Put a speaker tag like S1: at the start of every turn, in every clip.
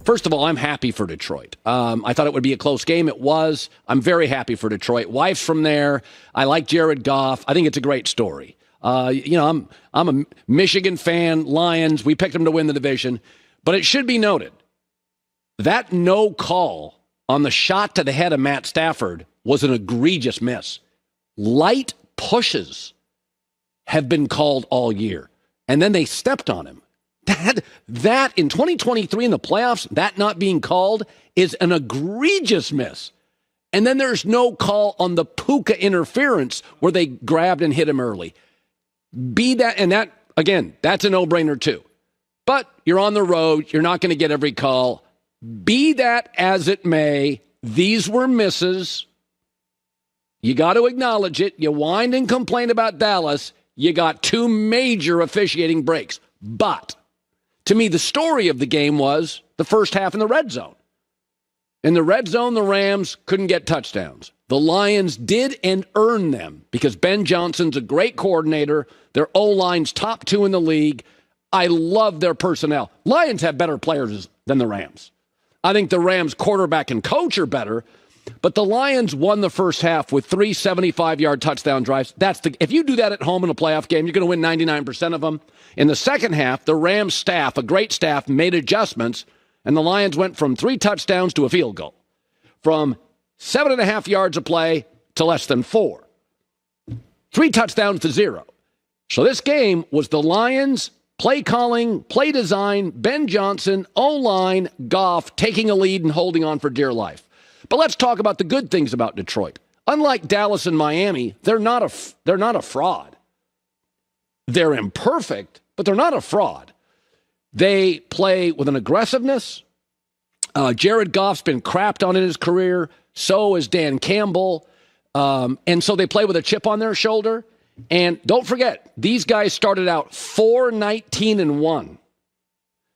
S1: First of all, I'm happy for Detroit. I thought it would be a close game. It was. I'm very happy for Detroit. Wife's from there. I like Jared Goff. I think it's a great story. I'm a Michigan fan. Lions. We picked them to win the division. But it should be noted that no call on the shot to the head of Matt Stafford was an egregious miss. Light pushes have been called all year, and then they stepped on him. That in 2023 in the playoffs, that not being called is an egregious miss. And then there's no call on the Puka interference where they grabbed and hit him early. That, again, that's a no-brainer too. But you're on the road. You're not going to get every call. Be that as it may, these were misses. You got to acknowledge it. You whine and complain about Dallas. You got two major officiating breaks. But to me, the story of the game was the first half in the red zone. In the red zone, the Rams couldn't get touchdowns. The Lions did and earned them because Ben Johnson's a great coordinator. Their O-line's top 2 in the league. I love their personnel. Lions have better players than the Rams. I think the Rams quarterback and coach are better, but the Lions won the first half with 3 75-yard touchdown drives. If you do that at home in a playoff game, you're going to win 99% of them. In the second half, the Rams staff, a great staff, made adjustments, and the Lions went from 3 touchdowns to a field goal, from 7.5 yards of play to less than 4. 3 touchdowns to 0. So this game was the Lions' play calling, play design, Ben Johnson, O-line, Goff taking a lead and holding on for dear life. But let's talk about the good things about Detroit. Unlike Dallas and Miami, they're not a fraud. They're imperfect, but they're not a fraud. They play with an aggressiveness. Jared Goff's been crapped on in his career. So is Dan Campbell. And so they play with a chip on their shoulder. And don't forget, these guys started out 4-19-1.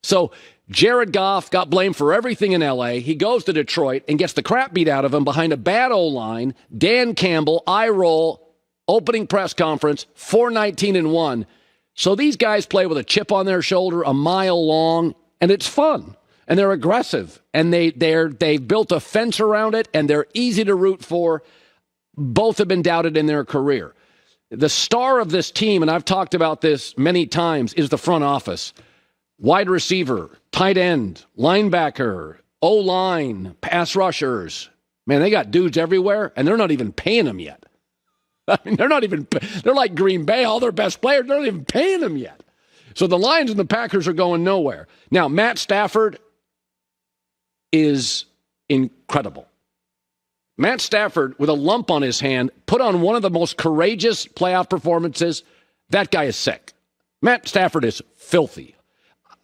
S1: So Jared Goff got blamed for everything in L.A. He goes to Detroit and gets the crap beat out of him behind a bad O-line. Dan Campbell, eye roll, opening press conference, 4-19-1. So these guys play with a chip on their shoulder, a mile long, and it's fun. And they're aggressive. And they've built a fence around it, and they're easy to root for. Both have been doubted in their career. The star of this team, and I've talked about this many times, is the front office. Wide receiver, tight end, linebacker, O-line, pass rushers. Man, they got dudes everywhere, and they're not even paying them yet. I mean, they're like Green Bay, all their best players, they're not even paying them yet. So the Lions and the Packers are going nowhere. Now, Matt Stafford is incredible. Matt Stafford, with a lump on his hand, put on one of the most courageous playoff performances. That guy is sick. Matt Stafford is filthy.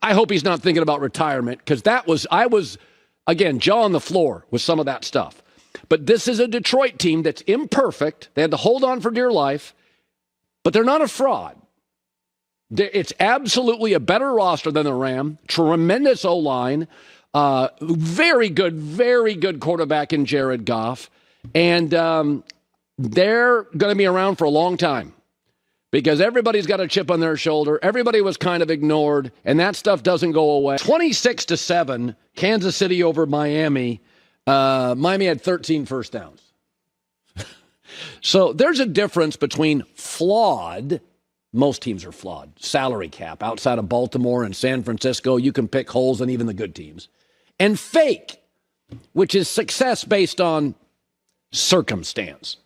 S1: I hope he's not thinking about retirement, because I was, again, jaw on the floor with some of that stuff. But this is a Detroit team that's imperfect. They had to hold on for dear life, but they're not a fraud. It's absolutely a better roster than the Ram. Tremendous O-line. Very good quarterback in Jared Goff. And they're going to be around for a long time because everybody's got a chip on their shoulder. Everybody was kind of ignored, and that stuff doesn't go away. 26-7, Kansas City over Miami. Miami had 13 first downs. So there's a difference between flawed. Most teams are flawed. Salary cap. Outside of Baltimore and San Francisco, you can pick holes in even the good teams. And fake, which is success based on circumstance.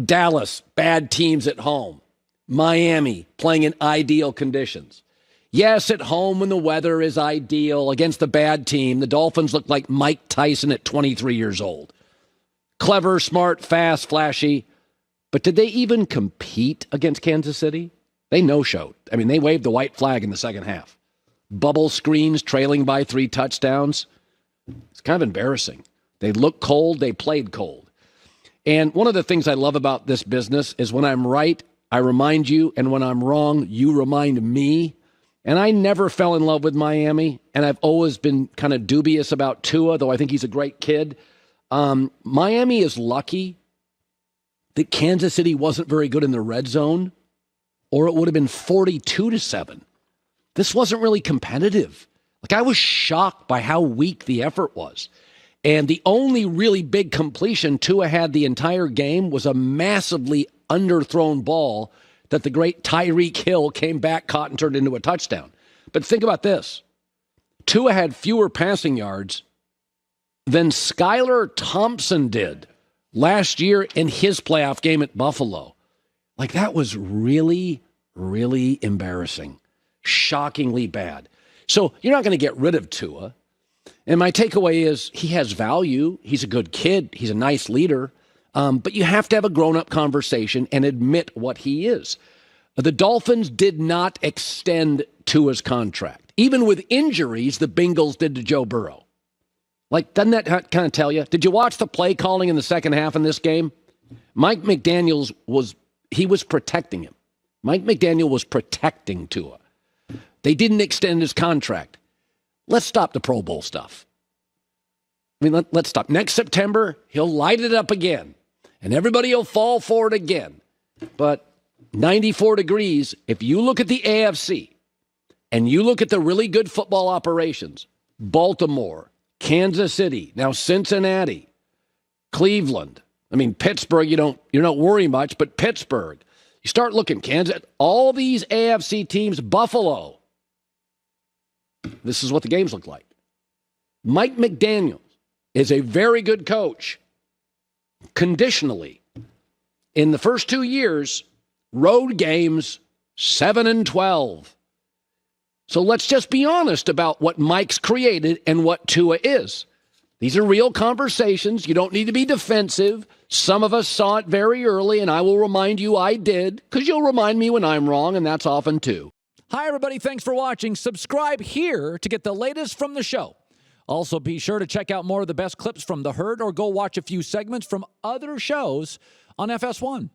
S1: Dallas, bad teams at home. Miami, playing in ideal conditions. Yes, at home when the weather is ideal against the bad team, the Dolphins look like Mike Tyson at 23 years old. Clever, smart, fast, flashy. But did they even compete against Kansas City? They no-showed. I mean, they waved the white flag in the second half. Bubble screens, trailing by 3 touchdowns. It's kind of embarrassing. They looked cold. They played cold. And one of the things I love about this business is when I'm right, I remind you, and when I'm wrong, you remind me. And I never fell in love with Miami, and I've always been kind of dubious about Tua, though I think he's a great kid. Miami is lucky that Kansas City wasn't very good in the red zone, or it would have been 42-7. This wasn't really competitive. Like, I was shocked by how weak the effort was. And the only really big completion Tua had the entire game was a massively underthrown ball that the great Tyreek Hill came back, caught, and turned into a touchdown. But think about this. Tua had fewer passing yards than Skylar Thompson did last year in his playoff game at Buffalo. Like, that was really, really embarrassing. Shockingly bad. So you're not going to get rid of Tua. And my takeaway is he has value. He's a good kid. He's a nice leader. But you have to have a grown-up conversation and admit what he is. The Dolphins did not extend Tua's contract. Even with injuries, the Bengals did to Joe Burrow. Like, doesn't that kind of tell you? Did you watch the play calling in the second half in this game? Mike McDaniel was protecting him. Mike McDaniel was protecting Tua. They didn't extend his contract. Let's stop the Pro Bowl stuff. I mean, let's stop. Next September, he'll light it up again, and everybody will fall for it again. But 94 degrees, if you look at the AFC, and you look at the really good football operations, Baltimore, Kansas City, now Cincinnati, Cleveland. I mean, Pittsburgh, you're not worrying much, but Pittsburgh. You start looking, Kansas, all these AFC teams, Buffalo. This is what the games look like. Mike McDaniel is a very good coach. Conditionally, in the first 2 years, road games, 7-12. So let's just be honest about what Mike's created and what Tua is. These are real conversations. You don't need to be defensive. Some of us saw it very early, and I will remind you I did, because you'll remind me when I'm wrong, and that's often too.
S2: Hi, everybody. Thanks for watching. Subscribe here to get the latest from the show. Also, be sure to check out more of the best clips from The Herd or go watch a few segments from other shows on FS1.